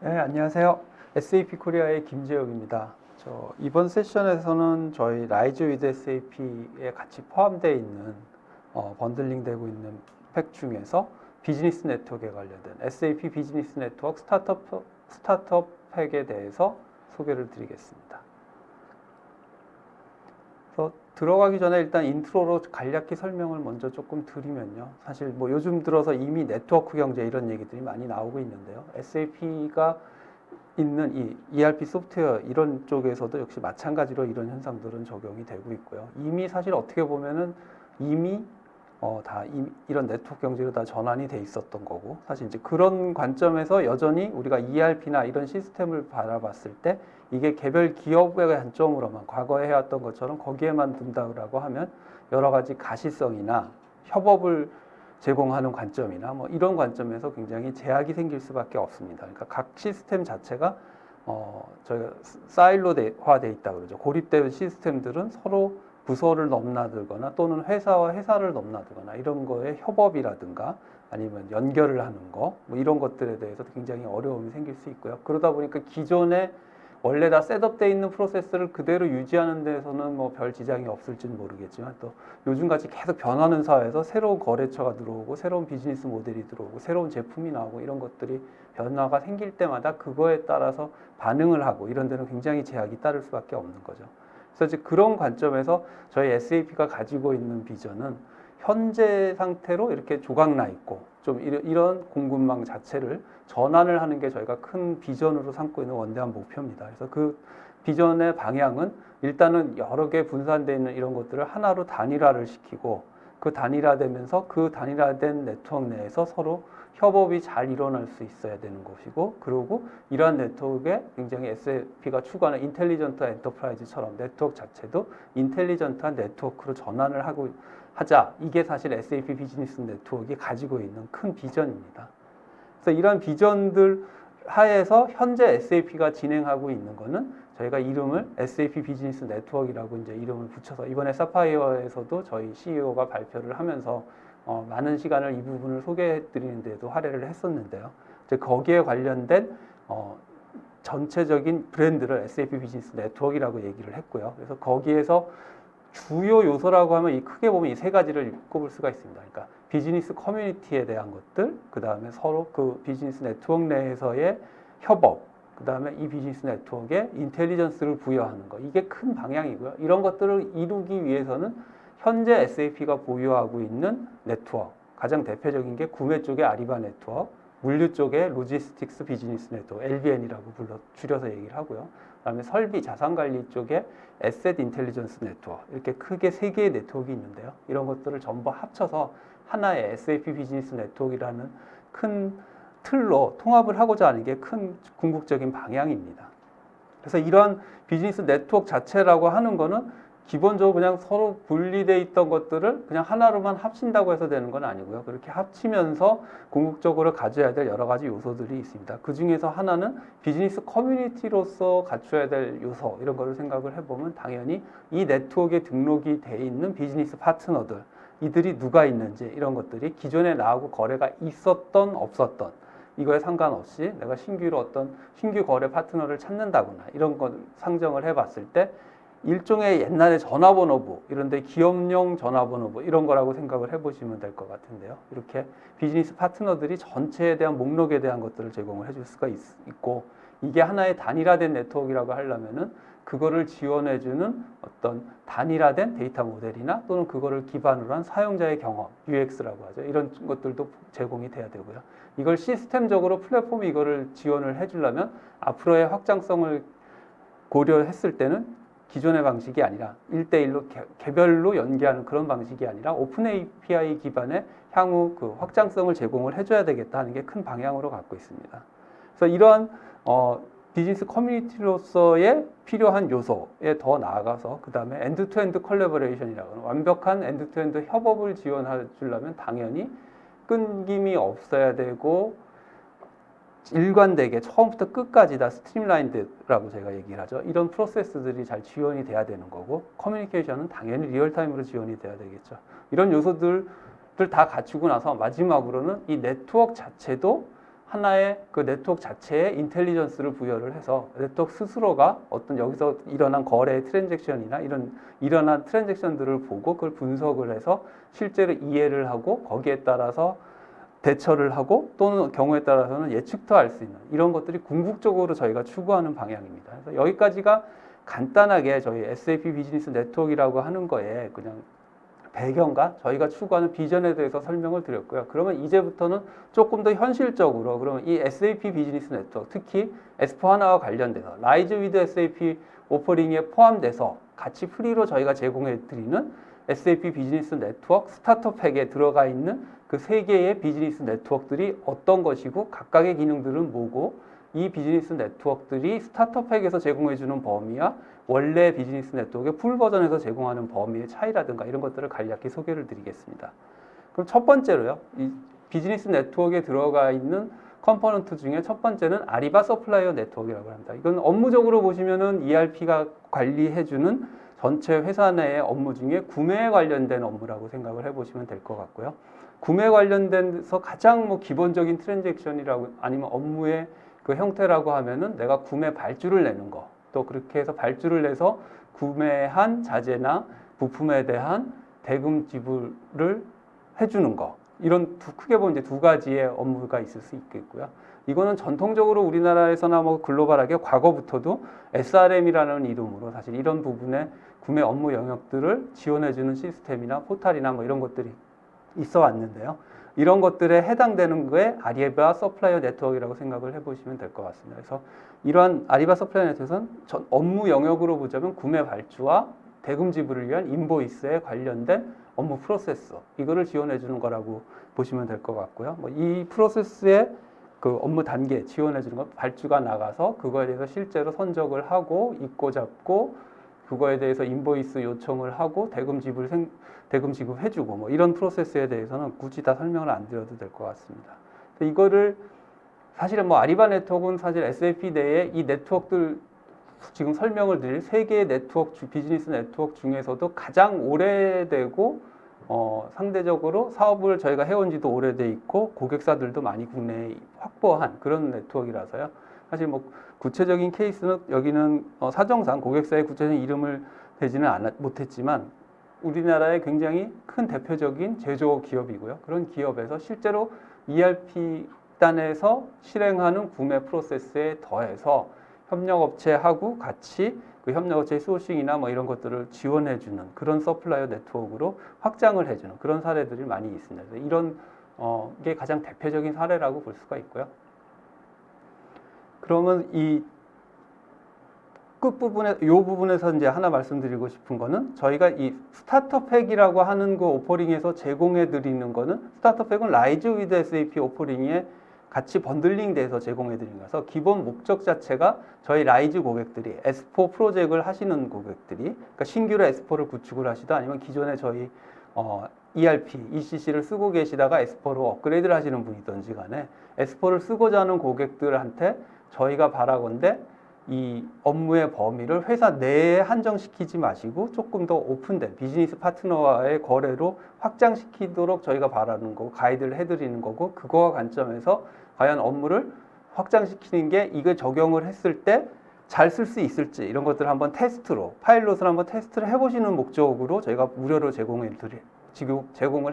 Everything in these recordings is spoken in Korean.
네, 안녕하세요. SAP 코리아의 김재혁입니다. 이번 세션에서는 저희 라이즈 위드 SAP에 같이 포함되어 있는 번들링 되고 있는 팩 중에서 비즈니스 네트워크에 관련된 SAP 비즈니스 네트워크 스타트업 팩에 대해서 소개를 드리겠습니다. 그래서 들어가기 전에 일단 인트로로 간략히 설명을 먼저 조금 드리면요. 사실 뭐 요즘 들어서 이미 네트워크 경제 이런 얘기들이 많이 나오고 있는데요. SAP가 있는 이 ERP 소프트웨어 이런 쪽에서도 역시 마찬가지로 이런 현상들은 적용이 되고 있고요. 이미 사실 어떻게 보면은 이미 이런 네트워크 경제로 다 전환이 돼 있었던 거고, 사실 이제 그런 관점에서 여전히 우리가 ERP나 이런 시스템을 바라봤을 때 이게 개별 기업의 관점으로만 과거에 해왔던 것처럼 거기에만 둔다고 하면 여러 가지 가시성이나 협업을 제공하는 관점이나 뭐 이런 관점에서 굉장히 제약이 생길 수밖에 없습니다. 그러니까 각 시스템 자체가 저희가 사일로화돼 있다 그러죠. 고립된 시스템들은 서로 부서를 넘나들거나 또는 회사와 회사를 넘나들거나 이런 거에 협업이라든가 아니면 연결을 하는 거, 뭐 이런 것들에 대해서 굉장히 어려움이 생길 수 있고요. 그러다 보니까 기존에 원래 다 셋업되어 있는 프로세스를 그대로 유지하는 데서는 뭐 별 지장이 없을지는 모르겠지만 또 요즘같이 계속 변하는 사회에서 새로운 거래처가 들어오고 새로운 비즈니스 모델이 들어오고 새로운 제품이 나오고 이런 것들이 변화가 생길 때마다 그거에 따라서 반응을 하고 이런 데는 굉장히 제약이 따를 수밖에 없는 거죠. 그래서 이제 그런 관점에서 저희 SAP가 가지고 있는 비전은 현재 상태로 이렇게 조각나 있고 좀 이런 공급망 자체를 전환을 하는 게 저희가 큰 비전으로 삼고 있는 원대한 목표입니다. 그래서 그 비전의 방향은 일단은 여러 개 분산되어 있는 이런 것들을 하나로 단일화를 시키고 그 단일화되면서 그 단일화된 네트워크 내에서 서로 협업이 잘 일어날 수 있어야 되는 것이고, 그리고 이러한 네트워크에 굉장히 SAP가 추구하는 인텔리전트 엔터프라이즈처럼 네트워크 자체도 인텔리전트한 네트워크로 전환을 하자. 이게 사실 SAP 비즈니스 네트워크가 가지고 있는 큰 비전입니다. 그래서 이런 비전들 하에서 현재 SAP가 진행하고 있는 거는 저희가 이름을 SAP 비즈니스 네트워크라고 이제 이름을 붙여서 이번에 사파이어에서도 저희 CEO가 발표를 하면서 많은 시간을 이 부분을 소개해 드리는 데도 할애를 했었는데요. 이제 거기에 관련된 전체적인 브랜드를 SAP 비즈니스 네트워크라고 얘기를 했고요. 그래서 거기에서 주요 요소라고 하면 이 크게 보면 이 세 가지를 꼽을 수가 있습니다. 그러니까 비즈니스 커뮤니티에 대한 것들, 그 다음에 서로 그 비즈니스 네트워크 내에서의 협업, 그 다음에 이 비즈니스 네트워크에 인텔리전스를 부여하는 것, 이게 큰 방향이고요. 이런 것들을 이루기 위해서는 현재 SAP가 보유하고 있는 네트워크, 가장 대표적인 게 구매 쪽의 아리바 네트워크, 물류 쪽의 로지스틱스 비즈니스 네트워크, LBN이라고 줄여서 얘기를 하고요. 그다음에 설비, 자산관리 쪽에 에셋 인텔리전스 네트워크, 이렇게 크게 세 개의 네트워크가 있는데요. 이런 것들을 전부 합쳐서 하나의 SAP 비즈니스 네트워크라는 큰 틀로 통합을 하고자 하는 게 큰 궁극적인 방향입니다. 그래서 이러한 비즈니스 네트워크 자체라고 하는 거는 기본적으로 그냥 서로 분리되어 있던 것들을 그냥 하나로만 합친다고 해서 되는 건 아니고요. 그렇게 합치면서 궁극적으로 가져야 될 여러 가지 요소들이 있습니다. 그 중에서 하나는 비즈니스 커뮤니티로서 갖춰야 될 요소, 이런 거를 생각을 해보면 당연히 이 네트워크에 등록이 돼 있는 비즈니스 파트너들, 이들이 누가 있는지 이런 것들이 기존에 나하고 거래가 있었던 없었던 이거에 상관없이 내가 신규로 어떤 신규 거래 파트너를 찾는다거나 이런 걸 상정을 해봤을 때 일종의 옛날에 전화번호부, 이런데 기업용 전화번호부 이런 거라고 생각을 해보시면 될 것 같은데요. 이렇게 비즈니스 파트너들이 전체에 대한 목록에 대한 것들을 제공을 해줄 수가 있고, 이게 하나의 단일화된 네트워크라고 하려면은 그거를 지원해주는 어떤 단일화된 데이터 모델이나 또는 그거를 기반으로 한 사용자의 경험, UX라고 하죠. 이런 것들도 제공이 돼야 되고요. 이걸 시스템적으로 플랫폼이 이거를 지원을 해주려면 앞으로의 확장성을 고려했을 때는 기존의 방식이 아니라 1대1로 개별로 연계하는 그런 방식이 아니라 오픈 API 기반의 향후 그 확장성을 제공을 해줘야 되겠다 하는 게 큰 방향으로 갖고 있습니다. 그래서 이러한 비즈니스 커뮤니티로서의 필요한 요소에 더 나아가서 그 다음에 엔드투엔드 컬래버레이션이라고 하는 완벽한 엔드투엔드 협업을 지원해 주려면 당연히 끊김이 없어야 되고 일관되게 처음부터 끝까지 다 스트림라인드라고 제가 얘기를 하죠. 이런 프로세스들이 잘 지원이 돼야 되는 거고, 커뮤니케이션은 당연히 리얼타임으로 지원이 돼야 되겠죠. 이런 요소들을 다 갖추고 나서 마지막으로는 이 네트워크 자체도 하나의 그 네트워크 자체에 인텔리전스를 부여를 해서 네트워크 스스로가 어떤 여기서 일어난 거래 트랜잭션이나 이런 일어난 트랜잭션들을 보고 그걸 분석을 해서 실제로 이해를 하고 거기에 따라서 대처를 하고 또는 경우에 따라서는 예측도 할 수 있는 이런 것들이 궁극적으로 저희가 추구하는 방향입니다. 그래서 여기까지가 간단하게 저희 SAP 비즈니스 네트워크라고 하는 거에 그냥 배경과 저희가 추구하는 비전에 대해서 설명을 드렸고요. 그러면 이제부터는 조금 더 현실적으로 그러면 이 SAP 비즈니스 네트워크 특히 S4HANA와 관련돼서 라이즈 위드 SAP 오퍼링에 포함돼서 같이 프리로 저희가 제공해 드리는 SAP 비즈니스 네트워크 스타터 팩에 들어가 있는 그 세 개의 비즈니스 네트워크들이 어떤 것이고 각각의 기능들은 뭐고 이 비즈니스 네트워크들이 스타터 팩에서 제공해 주는 범위와 원래 비즈니스 네트워크의 풀 버전에서 제공하는 범위의 차이라든가 이런 것들을 간략히 소개를 드리겠습니다. 그럼 첫 번째로요. 이 비즈니스 네트워크에 들어가 있는 컴포넌트 중에 첫 번째는 아리바 서플라이어 네트워크라고 합니다. 이건 업무적으로 보시면은 ERP가 관리해주는 전체 회사 내의 업무 중에 구매에 관련된 업무라고 생각을 해보시면 될 것 같고요. 구매 관련돼서 가장 뭐 기본적인 트랜잭션이라고 아니면 업무의 그 형태라고 하면은 내가 구매 발주를 내는 거, 또 그렇게 해서 발주를 내서 구매한 자재나 부품에 대한 대금 지불을 해주는 거. 이런 크게 보면 이제 두 가지의 업무가 있을 수 있겠고요. 이거는 전통적으로 우리나라에서나 뭐 글로벌하게 과거부터도 SRM이라는 이름으로 사실 이런 부분의 구매 업무 영역들을 지원해주는 시스템이나 포탈이나 뭐 이런 것들이 있어 왔는데요. 이런 것들에 해당되는 거에 아리바 서플라이어 네트워크라고 생각을 해보시면 될 것 같습니다. 그래서 이러한 아리바 서플라이어 네트워크는 전 업무 영역으로 보자면 구매 발주와 대금 지불을 위한 인보이스에 관련된 업무 프로세스 이거를 지원해 주는 거라고 보시면 될 것 같고요. 뭐 이 프로세스의 그 업무 단계 지원해 주는 건 발주가 나가서 그거에 대해서 실제로 선적을 하고 입고 잡고 그거에 대해서 인보이스 요청을 하고 대금 지급해 주고 뭐 이런 프로세스에 대해서는 굳이 다 설명을 안 드려도 될 것 같습니다. 이거를 사실은 뭐 아리바 네트워크는 사실 SAP 내에 이 네트워크들 지금 설명을 드릴 세 개의 네트워크 비즈니스 네트워크 중에서도 가장 오래되고 상대적으로 사업을 저희가 해온 지도 오래돼 있고 고객사들도 많이 국내에 확보한 그런 네트워크라서요. 사실 뭐 구체적인 케이스는 여기는 사정상 고객사의 구체적인 이름을 대지는 못했지만 우리나라의 굉장히 큰 대표적인 제조 기업이고요. 그런 기업에서 실제로 ERP 단에서 실행하는 구매 프로세스에 더해서 협력업체하고 같이 그 협력업체의 소싱이나 뭐 이런 것들을 지원해주는 그런 서플라이어 네트워크로 확장을 해주는 그런 사례들이 많이 있습니다. 그래서 이런 게 가장 대표적인 사례라고 볼 수가 있고요. 그러면 이 끝부분에, 이 부분에서 이제 하나 말씀드리고 싶은 거는 저희가 이 스타터팩이라고 하는 그 오퍼링에서 제공해 드리는 거는 스타터팩은 라이즈 위드 SAP 오퍼링에 같이 번들링 돼서 제공해 드리는 거라서 기본 목적 자체가 저희 라이즈 고객들이 S4 프로젝트를 하시는 고객들이 그러니까 신규로 S4를 구축을 하시다 아니면 기존에 저희 ERP, ECC를 쓰고 계시다가 S4로 업그레이드를 하시는 분이든지 간에 S4를 쓰고자 하는 고객들한테 저희가 바라건대 이 업무의 범위를 회사 내에 한정시키지 마시고 조금 더 오픈된 비즈니스 파트너와의 거래로 확장시키도록 저희가 바라는 거고 가이드를 해드리는 거고 그거와 관점에서 과연 업무를 확장시키는 게 이거 적용을 했을 때 잘 쓸 수 있을지 이런 것들을 한번 테스트로 파일럿을 한번 테스트를 해보시는 목적으로 저희가 무료로 제공을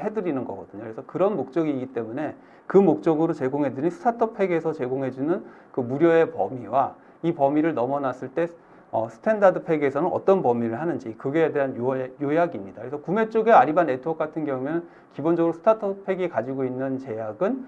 해드리는 거거든요. 그래서 그런 목적이기 때문에 그 목적으로 제공해드린 스타터팩에서 제공해주는 그 무료의 범위와 이 범위를 넘어났을 때 스탠다드 팩에서는 어떤 범위를 하는지 그거에 대한 요약입니다. 그래서 구매 쪽에 아리바 네트워크 같은 경우에는 기본적으로 스타터 팩이 가지고 있는 제약은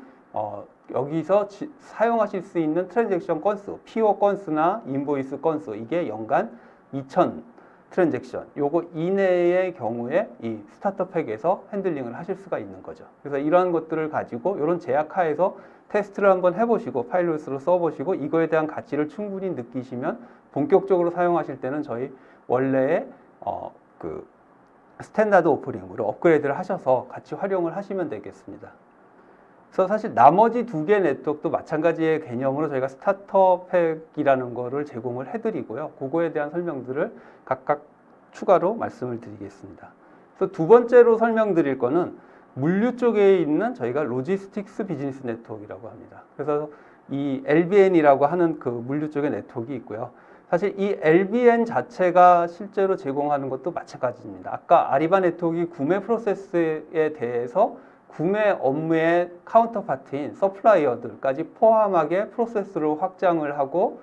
여기서 사용하실 수 있는 트랜잭션 건수, PO 건수나 인보이스 건수 이게 연간 2,000 트랜잭션 요거 이내의 경우에 이 스타터 팩에서 핸들링을 하실 수가 있는 거죠. 그래서 이러한 것들을 가지고 이런 제약 하에서 테스트를 한번 해보시고 파일럿으로 써보시고 이거에 대한 가치를 충분히 느끼시면 본격적으로 사용하실 때는 저희 원래의 그 스탠다드 오퍼링으로 업그레이드를 하셔서 같이 활용을 하시면 되겠습니다. 그래서 사실 나머지 두 개 네트워크도 마찬가지의 개념으로 저희가 스타터팩이라는 거를 제공을 해드리고요. 그거에 대한 설명들을 각각 추가로 말씀을 드리겠습니다. 그래서 두 번째로 설명드릴 거는 물류 쪽에 있는 저희가 로지스틱스 비즈니스 네트워크라고 합니다. 그래서 이 LBN이라고 하는 그 물류 쪽의 네트워크가 있고요. 사실 이 LBN 자체가 실제로 제공하는 것도 마찬가지입니다. 아까 아리바 네트워크가 구매 프로세스에 대해서 구매 업무의 카운터파트인 서플라이어들까지 포함하게 프로세스를 확장을 하고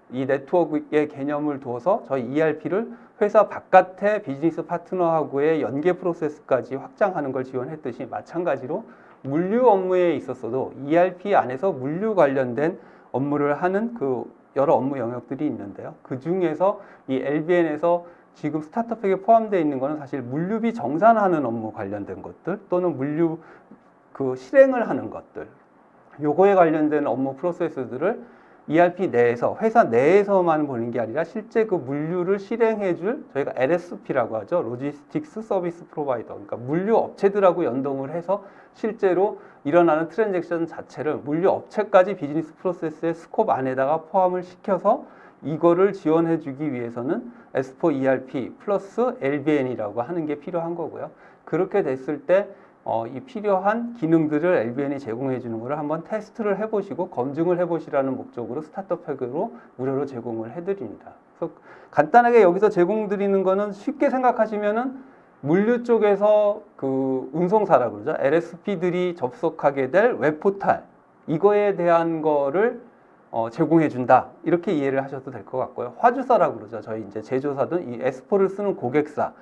이 네트워크의 개념을 두어서 저희 ERP를 회사 바깥의 비즈니스 파트너하고의 연계 프로세스까지 확장하는 걸 지원했듯이 마찬가지로 물류 업무에 있어서도 ERP 안에서 물류 관련된 업무를 하는 그 여러 업무 영역들이 있는데요. 그 중에서 이 LBN에서 지금 스타트업에게 포함되어 있는 것은 사실 물류비 정산하는 업무 관련된 것들 또는 물류 그 실행을 하는 것들 요거에 관련된 업무 프로세스들을 ERP 내에서 회사 내에서만 보는 게 아니라 실제 그 물류를 실행해줄 저희가 LSP라고 하죠. 로지스틱스 서비스 프로바이더. 그러니까 물류 업체들하고 연동을 해서 실제로 일어나는 트랜잭션 자체를 물류 업체까지 비즈니스 프로세스의 스콥 안에다가 포함을 시켜서 이거를 지원해주기 위해서는 S4 ERP 플러스 LBN이라고 하는 게 필요한 거고요. 그렇게 됐을 때 이 필요한 기능들을 LBN이 제공해 주는 것을 한번 테스트를 해보시고 검증을 해보시라는 목적으로 스타트업팩으로 무료로 제공을 해드립니다. 그래서 간단하게 여기서 제공드리는 거는 쉽게 생각하시면은 물류 쪽에서 그 운송사라고 그러죠. LSP들이 접속하게 될 웹포탈 이거에 대한 거를 제공해 준다 이렇게 이해를 하셔도 될 것 같고요. 화주사라고 그러죠. 저희 이제 제조사든 이 S4를 쓰는 고객사,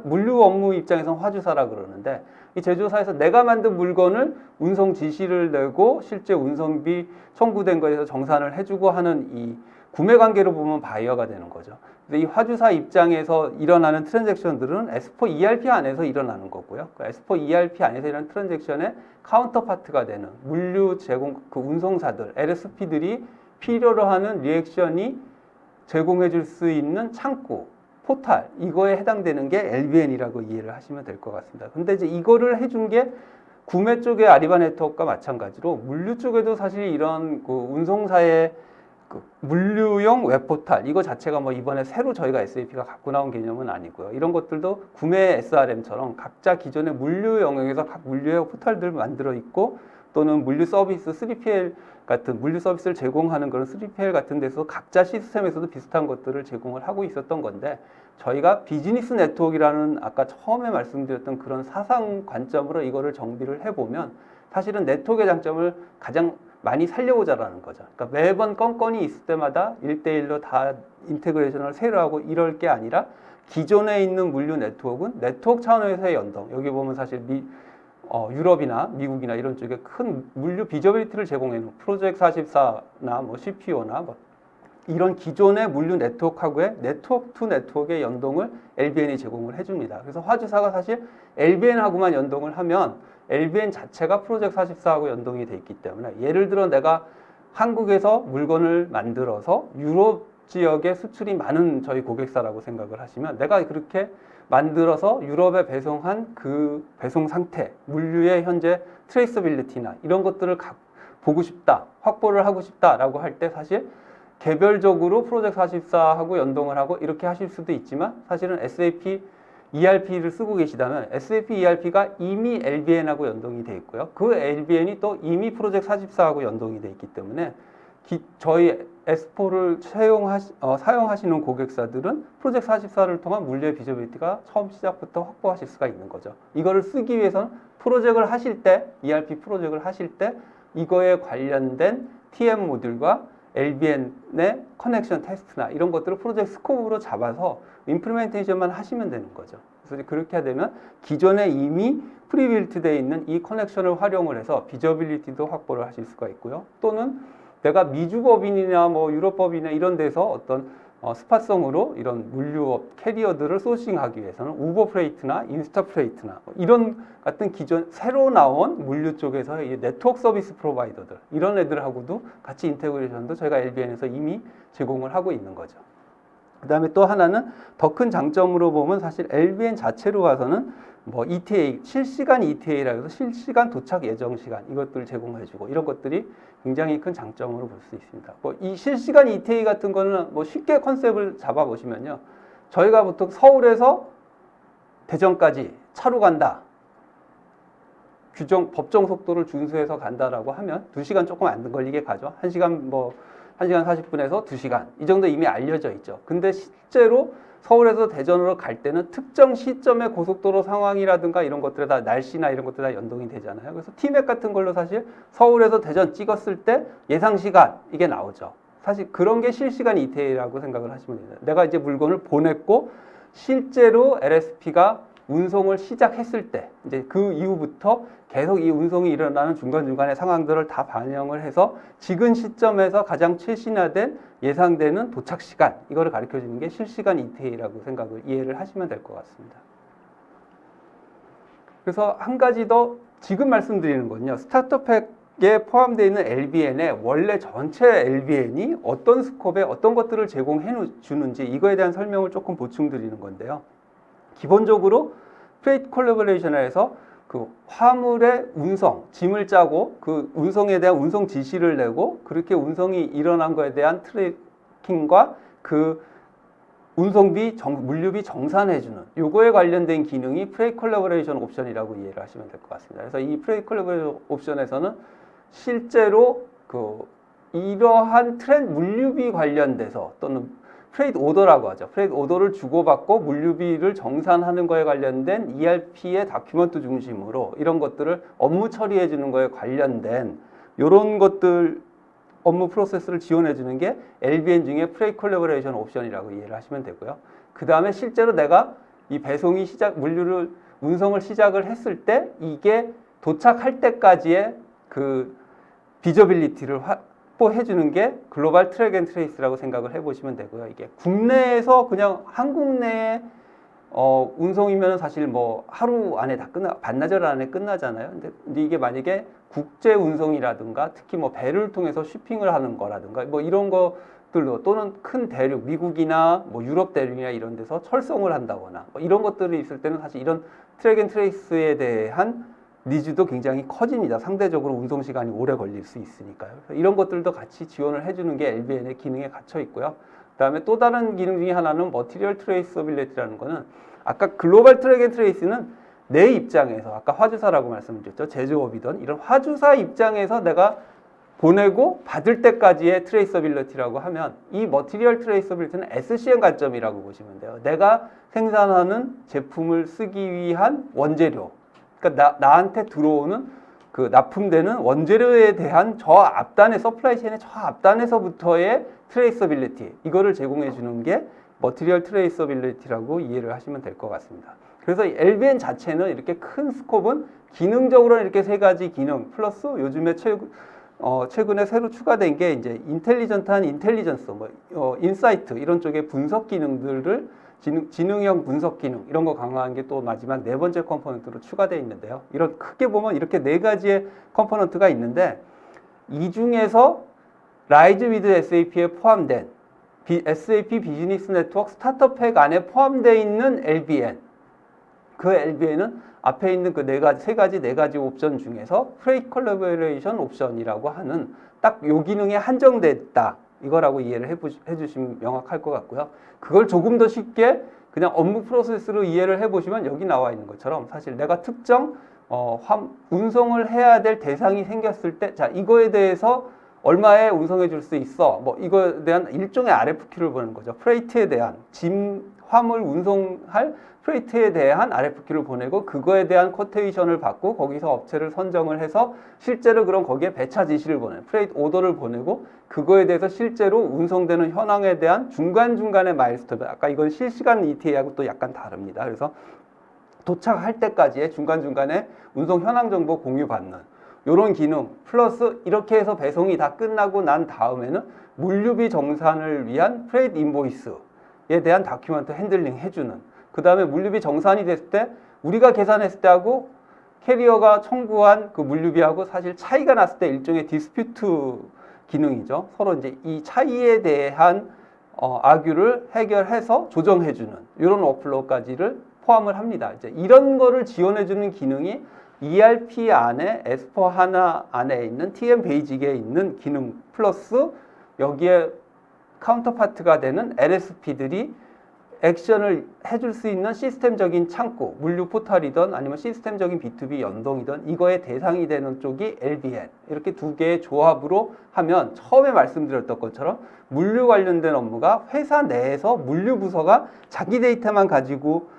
물류 업무 입장에서는 화주사라 그러는데 이 제조사에서 내가 만든 물건을 운송 지시를 내고 실제 운송비 청구된 거에서 정산을 해주고 하는 이 구매 관계로 보면 바이어가 되는 거죠. 근데 이 화주사 입장에서 일어나는 트랜잭션들은 S4 ERP 안에서 일어나는 거고요. S4 ERP 안에서 일어나는 트랜잭션의 카운터파트가 되는 물류 제공 그 운송사들, LSP들이 필요로 하는 리액션이 제공해 줄 수 있는 창구, 포탈 이거에 해당되는 게 LBN이라고 이해를 하시면 될 것 같습니다. 근데 이제 이거를 해준 게 구매 쪽의 아리바 네트워크와 마찬가지로 물류 쪽에도 사실 이런 그 운송사의 그 물류용 웹포탈 이거 자체가 뭐 이번에 새로 저희가 SAP가 갖고 나온 개념은 아니고요. 이런 것들도 구매 SRM처럼 각자 기존의 물류 영역에서 각 물류의 포탈들 만들어 있고 또는 물류 서비스 3PL 같은 물류 서비스를 제공하는 그런 3PL 같은 데서 각자 시스템에서도 비슷한 것들을 제공을 하고 있었던 건데 저희가 비즈니스 네트워크라는 아까 처음에 말씀드렸던 그런 사상 관점으로 이거를 정비를 해보면 사실은 네트워크의 장점을 가장 많이 살려보자라는 거죠. 그러니까 매번 건건이 있을 때마다 1대1로 다 인테그레이션을 새로 하고 이럴 게 아니라 기존에 있는 물류 네트워크는 네트워크 차원에서의 연동. 여기 보면 사실 유럽이나 미국이나 이런 쪽에 큰 물류 비저빌리티를 제공해주는 프로젝트 44나 뭐 CPO나 뭐 이런 기존의 물류 네트워크하고의 네트워크 투 네트워크의 연동을 LBN이 제공을 해줍니다. 그래서 화주사가 사실 LBN하고만 연동을 하면 LBN 자체가 프로젝트 44하고 연동이 돼 있기 때문에 예를 들어 내가 한국에서 물건을 만들어서 유럽 지역에 수출이 많은 저희 고객사라고 생각을 하시면 내가 그렇게 만들어서 유럽에 배송한 그 배송 상태, 물류의 현재 트레이서빌리티나 이런 것들을 보고 싶다, 확보를 하고 싶다라고 할 때 사실 개별적으로 프로젝트 44하고 연동을 하고 이렇게 하실 수도 있지만 사실은 SAP ERP를 쓰고 계시다면 SAP ERP가 이미 LBN하고 연동이 돼 있고요. 그 LBN이 또 이미 프로젝트 44하고 연동이 돼 있기 때문에 저희 S4를 사용하시는 고객사들은 프로젝트 44를 통한 물류의 비저빌리티가 처음 시작부터 확보하실 수가 있는 거죠. 이거를 쓰기 위해서는 프로젝트를 하실 때, ERP 프로젝트를 하실 때 이거에 관련된 TM 모듈과 LBN의 커넥션 테스트나 이런 것들을 프로젝트 스코프로 잡아서 임플리멘테이션만 하시면 되는 거죠. 그래서 그렇게 되면 기존에 이미 프리빌트 되어 있는 이 커넥션을 활용을 해서 비저빌리티도 확보를 하실 수가 있고요. 또는 내가 미주법인이나 뭐 유럽법인이나 이런 데서 어떤 스팟성으로 이런 물류업 캐리어들을 소싱하기 위해서는 우버프레이트나 인스타프레이트나 이런 같은 기존 새로 나온 물류 쪽에서 이 네트워크 서비스 프로바이더들 이런 애들하고도 같이 인테그레이션도 저희가 LBN에서 이미 제공을 하고 있는 거죠. 그 다음에 또 하나는 더 큰 장점으로 보면 사실 LBN 자체로 가서는 뭐 ETA, 실시간 ETA라고 해서 실시간 도착 예정 시간 이것들을 제공해주고 이런 것들이 굉장히 큰 장점으로 볼 수 있습니다. 뭐 이 실시간 ETA 같은 거는 뭐 쉽게 컨셉을 잡아보시면요. 저희가 보통 서울에서 대전까지 차로 간다. 법정 속도를 준수해서 간다라고 하면 2시간 조금 안 걸리게 가죠. 1시간 40분에서 2시간. 이 정도 이미 알려져 있죠. 근데 실제로 서울에서 대전으로 갈 때는 특정 시점의 고속도로 상황이라든가 이런 것들에 다 날씨나 이런 것들에 다 연동이 되잖아요. 그래서 T맵 같은 걸로 사실 서울에서 대전 찍었을 때 예상 시간 이게 나오죠. 사실 그런 게 실시간 ETA라고 생각을 하시면 됩니다. 내가 이제 물건을 보냈고 실제로 LSP가 운송을 시작했을 때 이제 그 이후부터 계속 이 운송이 일어나는 중간중간의 상황들을 다 반영을 해서 지금 시점에서 가장 최신화된 예상되는 도착 시간 이거를 가르쳐 주는 게 실시간 ETA라고 생각을 이해를 하시면 될 것 같습니다. 그래서 한 가지 더 지금 말씀드리는 건요. 스타터팩에 포함되어 있는 LBN의 원래 전체 LBN이 어떤 스콥에 어떤 것들을 제공해 주는지 이거에 대한 설명을 조금 보충드리는 건데요. 기본적으로 프레이트 콜래보레이션에서 그 화물의 운송, 짐을 짜고 그 운송에 대한 운송 지시를 내고 그렇게 운송이 일어난 거에 대한 트래킹과 그 운송비, 물류비 정산해주는 요거에 관련된 기능이 프레이트 콜래보레이션 옵션이라고 이해를 하시면 될 것 같습니다. 그래서 이 프레이트 콜래보레이션 옵션에서는 실제로 이러한 물류비 관련돼서 또는 프레이트 오더라고 하죠. 프레이트 오더를 주고받고 물류비를 정산하는 거에 관련된 ERP의 다큐먼트 중심으로 이런 것들을 업무 처리해 주는 거에 관련된 이런 것들 업무 프로세스를 지원해 주는 게 LBN 중에 프레이트 콜래보레이션 옵션이라고 이해를 하시면 되고요. 그 다음에 실제로 내가 이 물류를 운송을 시작을 했을 때 이게 도착할 때까지의 그 비저빌리티를 확보해 주는 게 글로벌 트랙 앤 트레이스라고 생각을 해보시면 되고요. 이게 국내에서 그냥 한국 내에 운송이면 사실 하루 안에 다 반나절 안에 끝나잖아요. 근데 이게 만약에 국제 운송이라든가 특히 배를 통해서 쇼핑을 하는 거라든가 이런 것들로 또는 큰 대륙, 미국이나 유럽 대륙이나 이런 데서 철송을 한다거나 이런 것들이 있을 때는 사실 이런 트랙 앤 트레이스에 대한 니즈도 굉장히 커집니다. 상대적으로 운송 시간이 오래 걸릴 수 있으니까요. 이런 것들도 같이 지원을 해주는 게 LBN의 기능에 갇혀 있고요. 그 다음에 또 다른 기능 중에 하나는 머티리얼 트레이서빌리티라는 거는 아까 글로벌 트랙 앤 트레이스는 내 입장에서 아까 화주사라고 말씀드렸죠. 제조업이든 이런 화주사 입장에서 내가 보내고 받을 때까지의 트레이서빌리티라고 하면 이 머티리얼 트레이서빌리티는 SCM 관점이라고 보시면 돼요. 내가 생산하는 제품을 쓰기 위한 원재료 그러니까 나한테 들어오는 그 납품되는 원재료에 대한 저 앞단의 서플라이 체인의 저 앞단에서부터의 트레이서빌리티 이거를 제공해 주는 게 머티리얼 트레이서빌리티라고 이해를 하시면 될 것 같습니다. 그래서 LBN 자체는 이렇게 큰 스콥은 기능적으로는 이렇게 세 가지 기능 플러스 요즘에 최근에 새로 추가된 게 이제 인텔리전트한 인텔리전스, 인사이트 이런 쪽의 분석 기능들을 지능형 분석 기능 이런 거 강화한 게 또 마지막 네 번째 컴포넌트로 추가되어 있는데요. 이런 크게 보면 이렇게 네 가지의 컴포넌트가 있는데 이 중에서 라이즈 위드 SAP에 포함된 SAP 비즈니스 네트워크 스타터팩 안에 포함되어 있는 LBN 그 LBN은 앞에 있는 그 세 가지 옵션 중에서 프레이트 콜래보레이션 옵션이라고 하는 딱 요 기능에 한정됐다. 이거라고 이해를 해주시면 명확할 것 같고요. 그걸 조금 더 쉽게 그냥 업무 프로세스로 이해를 해보시면 여기 나와 있는 것처럼 사실 내가 특정 운송을 해야 될 대상이 생겼을 때 자 이거에 대해서 얼마에 운송해 줄 수 있어 이거에 대한 일종의 RFQ를 보는 거죠. 프레이트에 대한 화물 운송할 프레이트에 대한 RFQ를 보내고 그거에 대한 쿼테이션을 받고 거기서 업체를 선정을 해서 실제로 그럼 거기에 배차 지시를 보내는 프레이트 오더를 보내고 그거에 대해서 실제로 운송되는 현황에 대한 중간중간의 마일스톤 아까 이건 실시간 ETA하고 또 약간 다릅니다. 그래서 도착할 때까지의 중간중간에 운송 현황 정보 공유받는 이런 기능 플러스 이렇게 해서 배송이 다 끝나고 난 다음에는 물류비 정산을 위한 프레이트 인보이스에 대한 다큐멘트 핸들링 해주는 그 다음에 물류비 정산이 됐을 때 우리가 계산했을 때하고 캐리어가 청구한 그 물류비하고 사실 차이가 났을 때 일종의 디스퓨트 기능이죠. 서로 이제 이 차이에 대한 아규를 해결해서 조정해주는 이런 워크플로우까지를 포함을 합니다. 이제 이런 거를 지원해주는 기능이 ERP 안에 S4HANA 안에 있는 TM 베이직에 있는 기능 플러스 여기에 카운터파트가 되는 LSP들이 액션을 해줄 수 있는 시스템적인 창구, 물류 포탈이든 아니면 시스템적인 B2B 연동이든 이거의 대상이 되는 쪽이 LBN. 이렇게 두 개의 조합으로 하면 처음에 말씀드렸던 것처럼 물류 관련된 업무가 회사 내에서 물류 부서가 자기 데이터만 가지고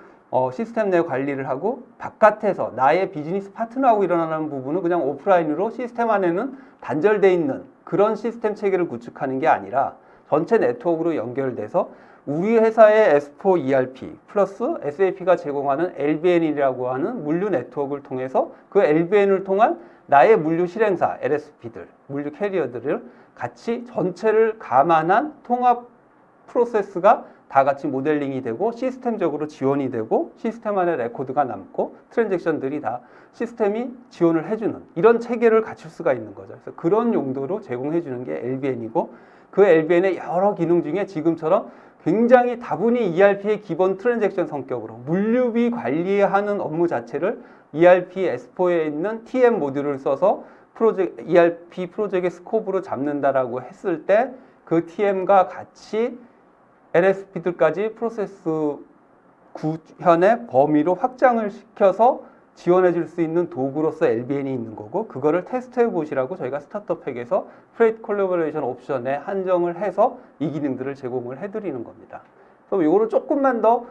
시스템 내 관리를 하고 바깥에서 나의 비즈니스 파트너하고 일어나는 부분은 그냥 오프라인으로 시스템 안에는 단절되어 있는 그런 시스템 체계를 구축하는 게 아니라 전체 네트워크로 연결돼서 우리 회사의 S4 ERP 플러스 SAP가 제공하는 LBN이라고 하는 물류 네트워크를 통해서 그 LBN을 통한 나의 물류 실행사 LSP들, 물류 캐리어들을 같이 전체를 감안한 통합 프로세스가 다 같이 모델링이 되고 시스템적으로 지원이 되고 시스템 안에 레코드가 남고 트랜잭션들이 다 시스템이 지원을 해주는 이런 체계를 갖출 수가 있는 거죠. 그래서 그런 용도로 제공해 주는 게 LBN이고 그 LBN의 여러 기능 중에 지금처럼 굉장히 다분히 ERP의 기본 트랜잭션 성격으로 물류비 관리하는 업무 자체를 ERP S4에 있는 TM 모듈을 써서 ERP 프로젝트의 스코프로 잡는다라고 했을 때 그 TM과 같이 LSP들까지 프로세스 구현의 범위로 확장을 시켜서 지원해 줄 수 있는 도구로서 LBN이 있는 거고 그거를 테스트해 보시라고 저희가 스타터 팩에서 프레이트 콜라보레이션 옵션에 한정을 해서 이 기능들을 제공을 해드리는 겁니다. 그럼 이거를 조금만 더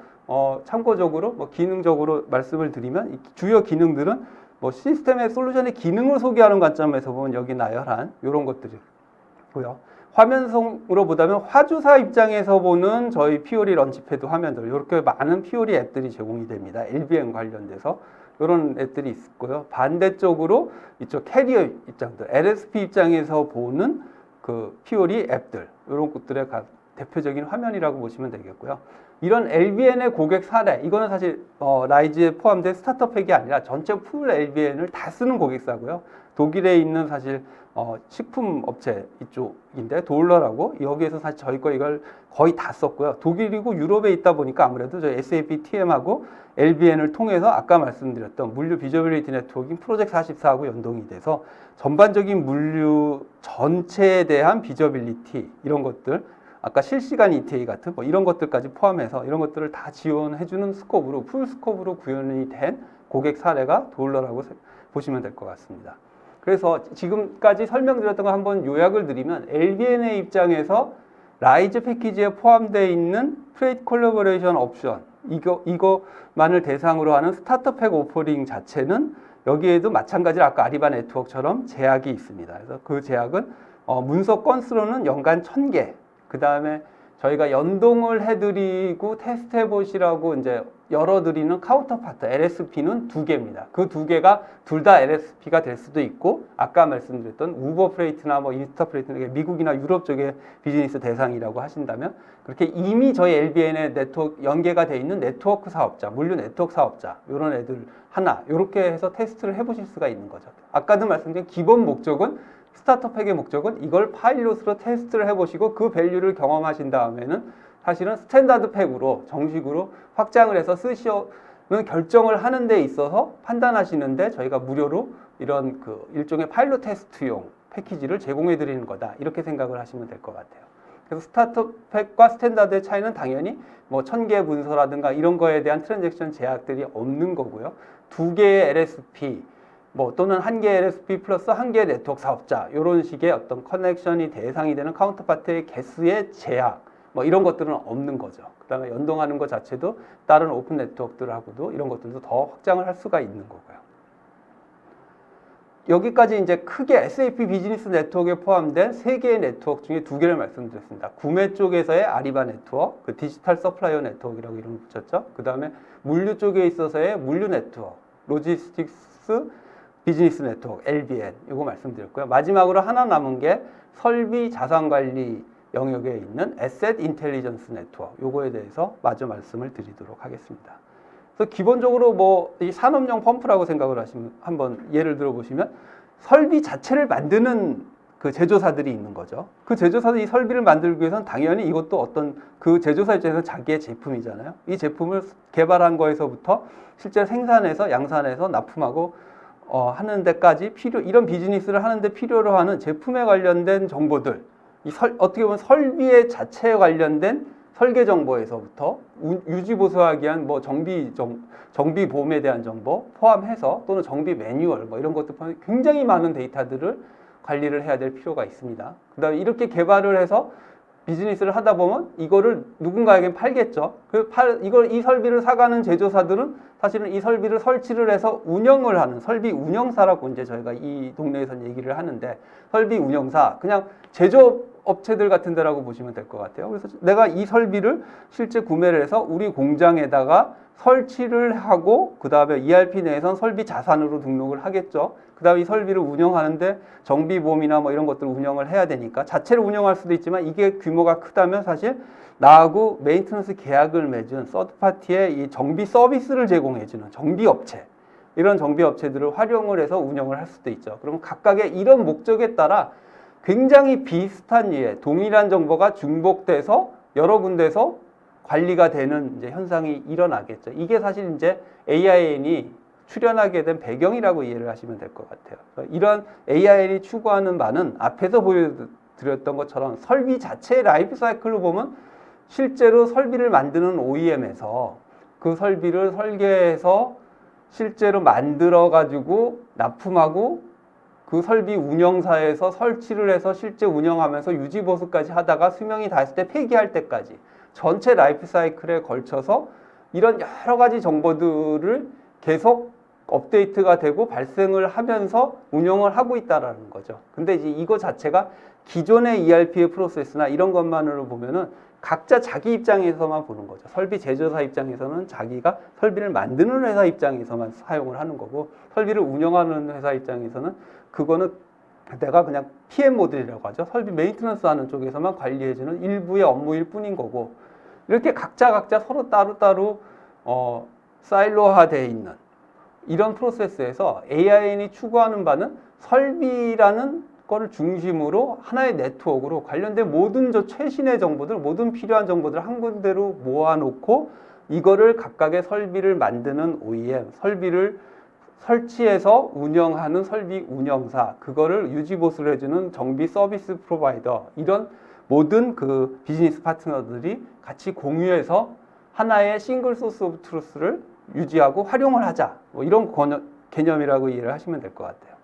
참고적으로 기능적으로 말씀을 드리면 이 주요 기능들은 시스템의 솔루션의 기능을 소개하는 관점에서 보면 여기 나열한 이런 것들이고요. 화면성으로 보다면 화주사 입장에서 보는 저희 피오리 런치패드 화면들 이렇게 많은 피오리 앱들이 제공이 됩니다. LBN 관련돼서 이런 앱들이 있고요. 반대쪽으로 이쪽 캐리어 입장들, LSP 입장에서 보는 그 피오리 앱들 이런 것들의 대표적인 화면이라고 보시면 되겠고요. 이런 LBN의 고객 사례, 이거는 사실 라이즈에 포함된 스타트업팩이 아니라 전체 풀 LBN을 다 쓰는 고객사고요. 독일에 있는 사실 식품 업체 이쪽인데 도울러라고 여기에서 사실 저희 거 이걸 거의 다 썼고요. 독일이고 유럽에 있다 보니까 아무래도 저희 SAP TM하고 LBN을 통해서 아까 말씀드렸던 물류 비저빌리티 네트워킹 프로젝트 44하고 연동이 돼서 전반적인 물류 전체에 대한 비저빌리티 이런 것들 아까 실시간 ETA 같은 이런 것들까지 포함해서 이런 것들을 다 지원해주는 스코프로 풀 스코프로 구현이 된 고객 사례가 도울러라고 보시면 될 것 같습니다. 그래서 지금까지 설명드렸던 거 한번 요약을 드리면 LBN의 입장에서 라이즈 패키지에 포함되어 있는 프레이트 콜라보레이션 옵션 이거만을 대상으로 하는 스타트팩 오퍼링 자체는 여기에도 마찬가지로 아까 아리바 네트워크처럼 제약이 있습니다. 그래서 그 제약은 문서 건수로는 연간 1000개 그 다음에 저희가 연동을 해드리고 테스트해 보시라고 이제 열어드리는 카운터파트 LSP는 2개입니다. 그 2개가 둘 다 LSP가 될 수도 있고 아까 말씀드렸던 우버 프레이트나 인스타 프레이트나 미국이나 유럽 쪽의 비즈니스 대상이라고 하신다면 그렇게 이미 저희 LBN에 네트워크 연계가 돼 있는 네트워크 사업자, 물류 네트워크 사업자 이런 애들 하나 이렇게 해서 테스트를 해보실 수가 있는 거죠. 아까도 말씀드린 기본 목적은 스타트팩의 목적은 이걸 파일럿으로 테스트를 해보시고 그 밸류를 경험하신 다음에는 사실은 스탠다드 팩으로 정식으로 확장을 해서 쓰시는 결정을 하는 데 있어서 판단하시는데 저희가 무료로 이런 그 일종의 파일럿 테스트용 패키지를 제공해 드리는 거다 이렇게 생각을 하시면 될 것 같아요. 그래서 스타트팩과 스탠다드의 차이는 당연히 1000개 문서라든가 이런 거에 대한 트랜잭션 제약들이 없는 거고요. 2개의 LSP 또는 1개의 LSP 플러스 1개의 네트워크 사업자 이런 식의 어떤 커넥션이 대상이 되는 카운터파트의 개수의 제약 이런 것들은 없는 거죠. 그 다음에 연동하는 것 자체도 다른 오픈 네트워크들하고도 이런 것들도 더 확장을 할 수가 있는 거고요. 여기까지 이제 크게 SAP 비즈니스 네트워크에 포함된 3개의 네트워크 중에 2개를 말씀드렸습니다. 구매 쪽에서의 아리바 네트워크, 그 디지털 서플라이어 네트워크라고 이름을 붙였죠. 그 다음에 물류 쪽에 있어서의 물류 네트워크, 로지스틱스 비즈니스 네트워크, LBN 이거 말씀드렸고요. 마지막으로 하나 남은 게 설비 자산관리 영역에 있는 에셋 인텔리전스 네트워크 요거에 대해서 마저 말씀을 드리도록 하겠습니다. 그래서 기본적으로 이 산업용 펌프라고 생각을 하시면 한번 예를 들어 보시면 설비 자체를 만드는 그 제조사들이 있는 거죠. 그 제조사들이 이 설비를 만들기 위해서는 당연히 이것도 어떤 그 제조사 입장에서 자기의 제품이잖아요. 이 제품을 개발한 거에서부터 실제 생산해서 양산해서 납품하고 하는 데까지 이런 비즈니스를 하는데 필요로 하는 제품에 관련된 정보들 어떻게 보면 설비의 자체에 관련된 설계 정보에서부터 유지 보수하기 위한 뭐 정비 보험에 대한 정보 포함해서 또는 정비 매뉴얼 뭐 이런 것들 포함해 굉장히 많은 데이터들을 관리를 해야 될 필요가 있습니다. 그다음에 이렇게 개발을 해서 비즈니스를 하다 보면 이거를 누군가에게 팔겠죠. 이 설비를 사가는 제조사들은 사실은 이 설비를 설치를 해서 운영을 하는 설비 운영사라고 이제 저희가 이 동네에서는 얘기를 하는데, 설비 운영사, 그냥 제조업체들 같은 데라고 보시면 될 것 같아요. 그래서 내가 이 설비를 실제 구매를 해서 우리 공장에다가 설치를 하고 그 다음에 ERP 내에선 설비 자산으로 등록을 하겠죠. 그 다음에 이 설비를 운영하는데 정비보험이나 뭐 이런 것들을 운영을 해야 되니까 자체를 운영할 수도 있지만, 이게 규모가 크다면 사실 나하고 메인테넌스 계약을 맺은 서드파티의 이 정비 서비스를 제공해주는 정비업체, 이런 정비업체들을 활용을 해서 운영을 할 수도 있죠. 그러면 각각의 이런 목적에 따라 굉장히 비슷한 류의 동일한 정보가 중복돼서 여러 군데서 관리가 되는 이제 현상이 일어나겠죠. 이게 사실 이제 AIN이 출현하게 된 배경이라고 이해를 하시면 될 것 같아요. 이런 AIN이 추구하는 바는 앞에서 보여드렸던 것처럼 설비 자체의 라이프 사이클로 보면 실제로 설비를 만드는 OEM에서 그 설비를 설계해서 실제로 만들어 가지고 납품하고 그 설비 운영사에서 설치를 해서 실제 운영하면서 유지 보수까지 하다가 수명이 닿았을 때 폐기할 때까지 전체 라이프 사이클에 걸쳐서 이런 여러 가지 정보들을 계속 업데이트가 되고 발생을 하면서 운영을 하고 있다라는 거죠. 근데 이제 이거 자체가 기존의 ERP의 프로세스나 이런 것만으로 보면은 각자 자기 입장에서만 보는 거죠. 설비 제조사 입장에서는 자기가 설비를 만드는 회사 입장에서만 사용을 하는 거고, 설비를 운영하는 회사 입장에서는 그거는 내가 그냥 PM 모델이라고 하죠. 설비 메인테넌스 하는 쪽에서만 관리해주는 일부의 업무일 뿐인 거고, 이렇게 각자 서로 따로따로 사일로화되어 있는 이런 프로세스에서 AIN이 추구하는 바는 설비라는 거를 중심으로 하나의 네트워크로 관련된 모든 최신의 정보들, 모든 필요한 정보들을 한 군데로 모아놓고 이거를 각각의 설비를 만드는 OEM, 설비를 설치해서 운영하는 설비 운영사, 그거를 유지보수를 해주는 정비 서비스 프로바이더, 이런 모든 그 비즈니스 파트너들이 같이 공유해서 하나의 싱글 소스 오브 트루스를 유지하고 활용을 하자, 뭐 이런 개념이라고 이해를 하시면 될 것 같아요.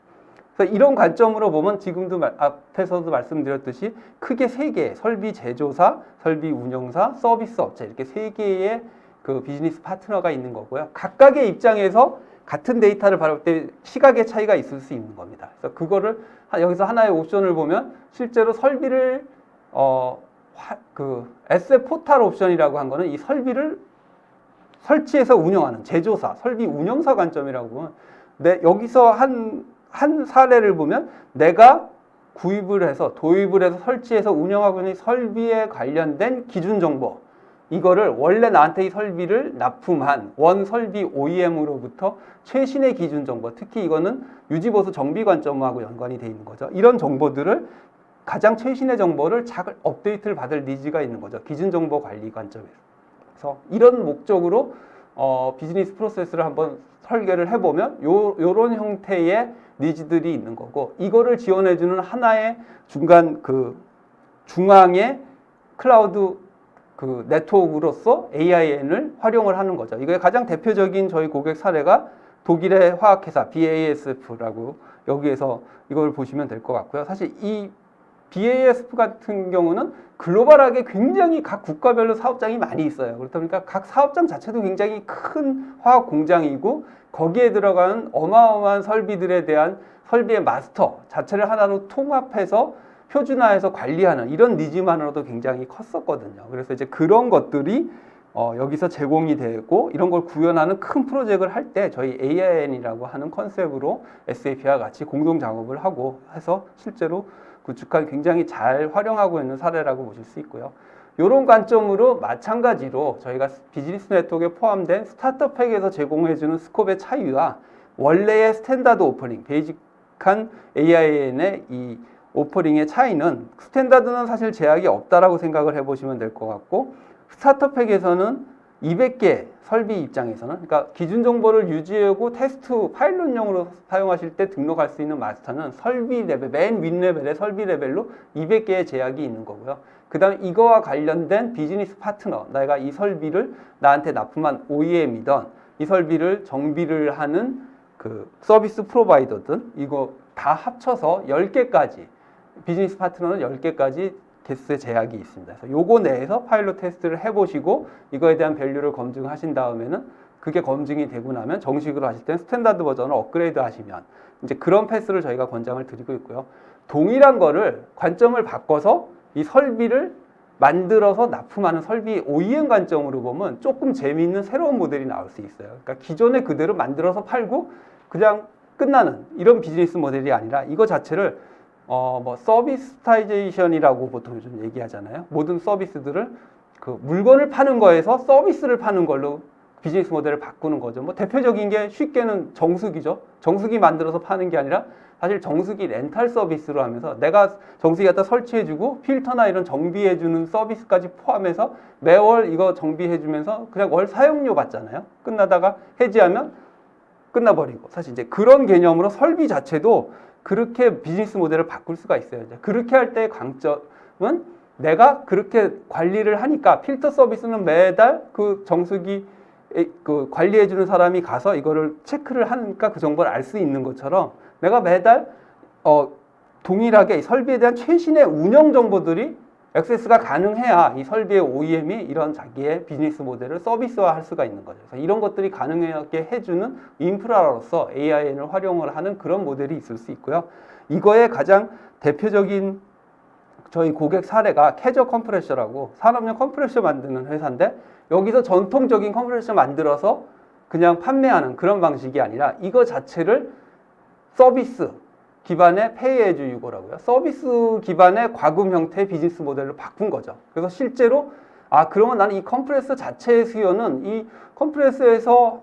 그래서 이런 관점으로 보면 지금도 앞에서도 말씀드렸듯이 크게 세 개, 설비 제조사, 설비 운영사, 서비스 업체, 이렇게 세 개의 그 비즈니스 파트너가 있는 거고요. 각각의 입장에서 같은 데이터를 바라볼 때 시각의 차이가 있을 수 있는 겁니다. 그래서 그거를 여기서 하나의 옵션을 보면 실제로 설비를 에셋 포탈 옵션이라고 한 거는 이 설비를 설치해서 운영하는 제조사, 설비 운영사 관점이라고 보면, 여기서 한 사례를 보면 내가 구입을 해서 도입을 해서 설치해서 운영하고 있는 설비에 관련된 기준 정보, 이거를 원래 나한테 이 설비를 납품한 원 설비 OEM으로부터 최신의 기준 정보, 특히 이거는 유지보수 정비 관점하고 연관이 돼 있는 거죠. 이런 정보들을 가장 최신의 정보를 잘 업데이트를 받을 니즈가 있는 거죠. 기준 정보 관리 관점에서. 그래서 이런 목적으로 비즈니스 프로세스를 한번 설계를 해보면 요런 형태의 니즈들이 있는 거고, 이거를 지원해주는 하나의 중앙의 클라우드 그 네트워크로서 AIN을 활용을 하는 거죠. 이거의 가장 대표적인 저희 고객 사례가 독일의 화학회사 BASF라고, 여기에서 이걸 보시면 될 것 같고요. 사실 이 BASF 같은 경우는 글로벌하게 굉장히 각 국가별로 사업장이 많이 있어요. 그렇다 보니까 각 사업장 자체도 굉장히 큰 화학 공장이고, 거기에 들어가는 어마어마한 설비들에 대한 설비의 마스터 자체를 하나로 통합해서 표준화해서 관리하는 이런 니즈만으로도 굉장히 컸었거든요. 그래서 이제 그런 것들이 여기서 제공이 되고, 이런 걸 구현하는 큰 프로젝트를 할 때 저희 AIN이라고 하는 컨셉으로 SAP와 같이 공동 작업을 하고 해서 실제로 구축한 굉장히 잘 활용하고 있는 사례라고 보실 수 있고요. 이런 관점으로 마찬가지로 저희가 비즈니스 네트워크에 포함된 스타트업 팩에서 제공해주는 스콥의 차이와 원래의 스탠다드 오퍼링, 베이직한 AIN의 이 오퍼링의 차이는, 스탠다드는 사실 제약이 없다라고 생각을 해보시면 될 것 같고, 스타트업 팩에서는 200개 설비 입장에서는, 그러니까 기준 정보를 유지하고 테스트 파일럿용으로 사용하실 때 등록할 수 있는 마스터는 설비 레벨, 맨 윗레벨의 설비 레벨로 200개의 제약이 있는 거고요. 그 다음에 이거와 관련된 비즈니스 파트너, 내가 이 설비를 나한테 납품한 OEM이든 이 설비를 정비를 하는 그 서비스 프로바이더든 이거 다 합쳐서 10개까지, 비즈니스 파트너는 10개까지 개수의 제약이 있습니다. 그래서 요거 내에서 파일럿 테스트를 해보시고 이거에 대한 밸류를 검증하신 다음에는, 그게 검증이 되고 나면 정식으로 하실 때는 스탠다드 버전을 업그레이드 하시면 이제 그런 패스를 저희가 권장을 드리고 있고요. 동일한 거를 관점을 바꿔서 이 설비를 만들어서 납품하는 설비 OEM 관점으로 보면 조금 재미있는 새로운 모델이 나올 수 있어요. 그러니까 기존에 그대로 만들어서 팔고 그냥 끝나는 이런 비즈니스 모델이 아니라 이거 자체를 뭐 서비스타이제이션이라고 보통 요즘 얘기하잖아요. 모든 서비스들을 그 물건을 파는 거에서 서비스를 파는 걸로 비즈니스 모델을 바꾸는 거죠. 뭐 대표적인 게 쉽게는 정수기죠. 정수기 만들어서 파는 게 아니라 사실 정수기 렌탈 서비스로 하면서 내가 정수기 갖다 설치해주고 필터나 이런 정비해주는 서비스까지 포함해서 매월 이거 정비해주면서 그냥 월 사용료 받잖아요. 끝나다가 해지하면 끝나버리고, 사실 이제 그런 개념으로 설비 자체도 그렇게 비즈니스 모델을 바꿀 수가 있어요. 이제 그렇게 할 때의 강점은 내가 그렇게 관리를 하니까 필터 서비스는 매달 그 정수기 그 관리해주는 사람이 가서 이거를 체크를 하니까 그 정보를 알 수 있는 것처럼 내가 매달 동일하게 이 설비에 대한 최신의 운영 정보들이 액세스가 가능해야 이 설비의 OEM이 이런 자기의 비즈니스 모델을 서비스화할 수가 있는 거죠. 그래서 이런 것들이 가능하게 해주는 인프라로서 AIN을 활용을 하는 그런 모델이 있을 수 있고요. 이거의 가장 대표적인 저희 고객 사례가 캐저 컴프레셔라고 산업용 컴프레셔 만드는 회사인데, 여기서 전통적인 컴프레셔 만들어서 그냥 판매하는 그런 방식이 아니라 이거 자체를 서비스 기반의 페이에즈 유고라고요. 서비스 기반의 과금 형태의 비즈니스 모델로 바꾼 거죠. 그래서 실제로 그러면 나는 이 컴프레서 자체의 수요는 이 컴프레서에서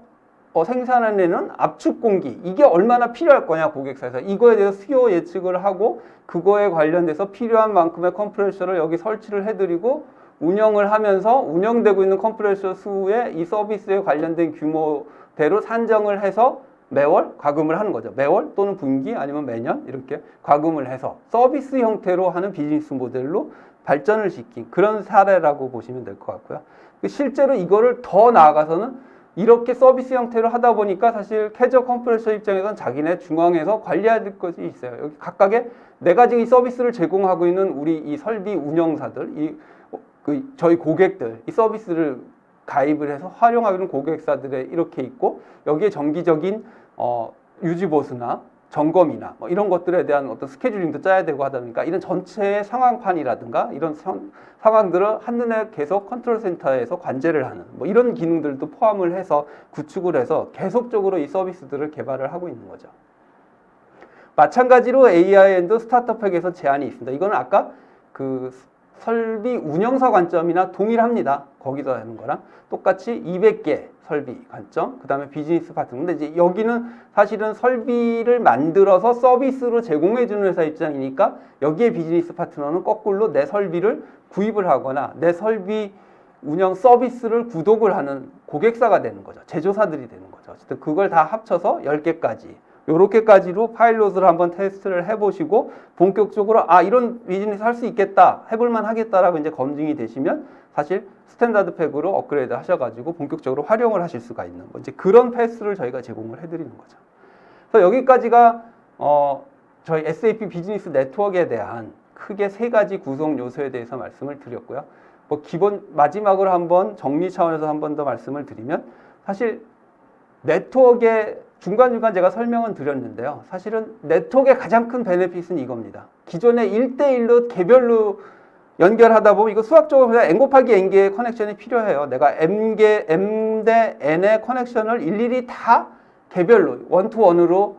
생산해내는 압축 공기 이게 얼마나 필요할 거냐, 고객사에서 이거에 대해서 수요 예측을 하고 그거에 관련돼서 필요한 만큼의 컴프레셔를 여기 설치를 해드리고 운영을 하면서 운영되고 있는 컴프레셔 수의 이 서비스에 관련된 규모대로 산정을 해서 매월 과금을 하는 거죠. 매월 또는 분기 아니면 매년 이렇게 과금을 해서 서비스 형태로 하는 비즈니스 모델로 발전을 시킨 그런 사례라고 보시면 될 것 같고요. 실제로 이거를 더 나아가서는 이렇게 서비스 형태로 하다 보니까 사실 캐저 컴프레셔 입장에서는 자기네 중앙에서 관리해야 될 것이 있어요. 여기 각각의 내가 지금 이 서비스를 제공하고 있는 우리 이 설비 운영사들, 저희 고객들, 이 서비스를 가입을 해서 활용하고 있는 고객사들에 이렇게 있고, 여기에 정기적인 유지보수나 점검이나 뭐 이런 것들에 대한 어떤 스케줄링도 짜야 되고 하다 보니까 이런 전체의 상황판이라든가 이런 상황들을 한눈에 계속 컨트롤 센터에서 관제를 하는 뭐 이런 기능들도 포함을 해서 구축을 해서 계속적으로 이 서비스들을 개발을 하고 있는 거죠. 마찬가지로 AIN도 스타트업에게서 제한이 있습니다. 이거는 아까 그 설비 운영사 관점이나 동일합니다. 거기서 하는 거랑 똑같이 200개 설비 관점, 그 다음에 비즈니스 파트너. 근데 이제 여기는 사실은 설비를 만들어서 서비스로 제공해주는 회사 입장이니까 여기에 비즈니스 파트너는 거꾸로 내 설비를 구입을 하거나 내 설비 운영 서비스를 구독을 하는 고객사가 되는 거죠. 제조사들이 되는 거죠. 어쨌든 그걸 다 합쳐서 10개까지. 요렇게까지로 파일럿을 한번 테스트를 해보시고 본격적으로 이런 비즈니스 할 수 있겠다, 해볼만 하겠다라고 이제 검증이 되시면 사실 스탠다드 팩으로 업그레이드 하셔가지고 본격적으로 활용을 하실 수가 있는 거, 이제 그런 패스를 저희가 제공을 해드리는 거죠. 그래서 여기까지가 저희 SAP 비즈니스 네트워크에 대한 크게 3가지 구성 요소에 대해서 말씀을 드렸고요. 뭐 기본 마지막으로 한번 정리 차원에서 한 번 더 말씀을 드리면, 사실 네트워크의 중간중간 제가 설명은 드렸는데요. 사실은 네트워크의 가장 큰 베네핏은 이겁니다. 기존에 1대1로 개별로 연결하다 보면 이거 수학적으로 그냥 n 곱하기 n개의 커넥션이 필요해요. 내가 m 대 n의 커넥션을 일일이 다 개별로 원투원으로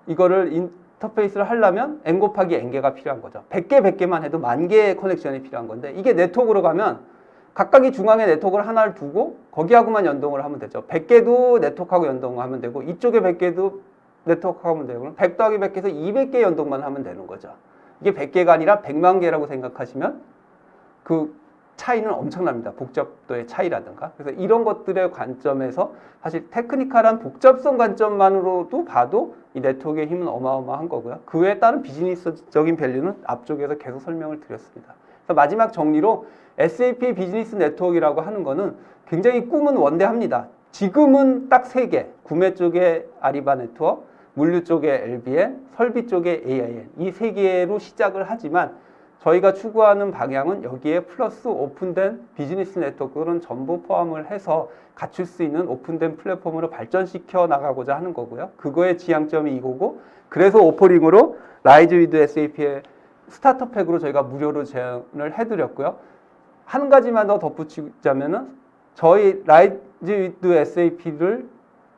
이거를 인터페이스를 하려면 n 곱하기 n개가 필요한 거죠. 100개만 해도 10,000개의 커넥션이 필요한 건데, 이게 네트워크로 가면 각각이 중앙에 네트워크를 하나를 두고 거기하고만 연동을 하면 되죠. 100개도 네트워크하고 연동하면 되고 이쪽에 100개도 네트워크하고 하면 되고 100 더하기 100해서 200개 연동만 하면 되는 거죠. 이게 100개가 아니라 100만 개라고 생각하시면 그 차이는 엄청납니다. 복잡도의 차이라든가. 그래서 이런 것들의 관점에서 사실 테크니컬한 복잡성 관점만으로도 봐도 이 네트워크의 힘은 어마어마한 거고요. 그 외에 다른 비즈니스적인 밸류는 앞쪽에서 계속 설명을 드렸습니다. 그래서 마지막 정리로 SAP의 비즈니스 네트워크라고 하는 거는 굉장히 꿈은 원대합니다. 지금은 딱 3개, 구매 쪽에 아리바 네트워크, 물류 쪽에 LBN, 설비 쪽에 AIN 이 3개로 시작을 하지만 저희가 추구하는 방향은 여기에 플러스 오픈된 비즈니스 네트워크는 전부 포함을 해서 갖출 수 있는 오픈된 플랫폼으로 발전시켜 나가고자 하는 거고요. 그거의 지향점이 이거고, 그래서 오퍼링으로 라이즈 위드 SAP의 스타터 팩으로 저희가 무료로 제안을 해드렸고요. 한 가지만 더 덧붙이자면은 저희 라이즈 위드 SAP를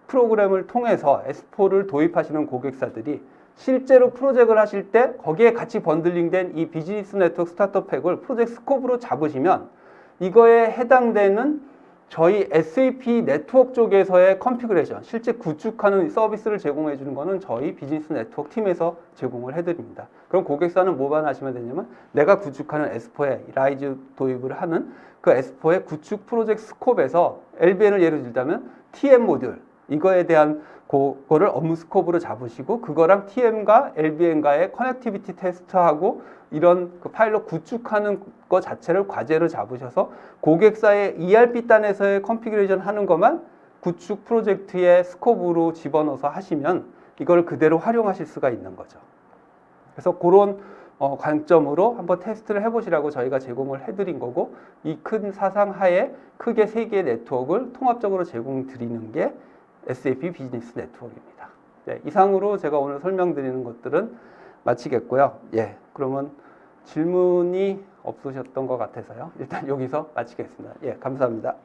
프로그램을 통해서 S4를 도입하시는 고객사들이 실제로 프로젝트를 하실 때 거기에 같이 번들링된 이 비즈니스 네트워크 스타터 팩을 프로젝트 스코프로 잡으시면 이거에 해당되는 저희 SAP 네트워크 쪽에서의 컨피그레이션, 실제 구축하는 서비스를 제공해 주는 거는 저희 비즈니스 네트워크 팀에서 제공을 해드립니다. 그럼 고객사는 뭐만 하시면 되냐면 내가 구축하는 S4에 라이즈 도입을 하는 그 S4의 구축 프로젝트 스콥에서 LBN을 예를 들자면 TM 모듈 이거에 대한 그거를 업무 스코프로 잡으시고 그거랑 TM과 LBN과의 커넥티비티 테스트하고 이런 그 파일럿 구축하는 것 자체를 과제로 잡으셔서 고객사의 ERP 단에서의 컨피그레이션 하는 것만 구축 프로젝트의 스코프로 집어넣어서 하시면 이걸 그대로 활용하실 수가 있는 거죠. 그래서 그런 관점으로 한번 테스트를 해보시라고 저희가 제공을 해드린 거고, 이 큰 사상 하에 크게 3개의 네트워크를 통합적으로 제공드리는 게 SAP 비즈니스 네트워크입니다. 네, 이상으로 제가 오늘 설명드리는 것들은 마치겠고요. 예, 그러면 질문이 없으셨던 것 같아서요. 일단 여기서 마치겠습니다. 예, 감사합니다.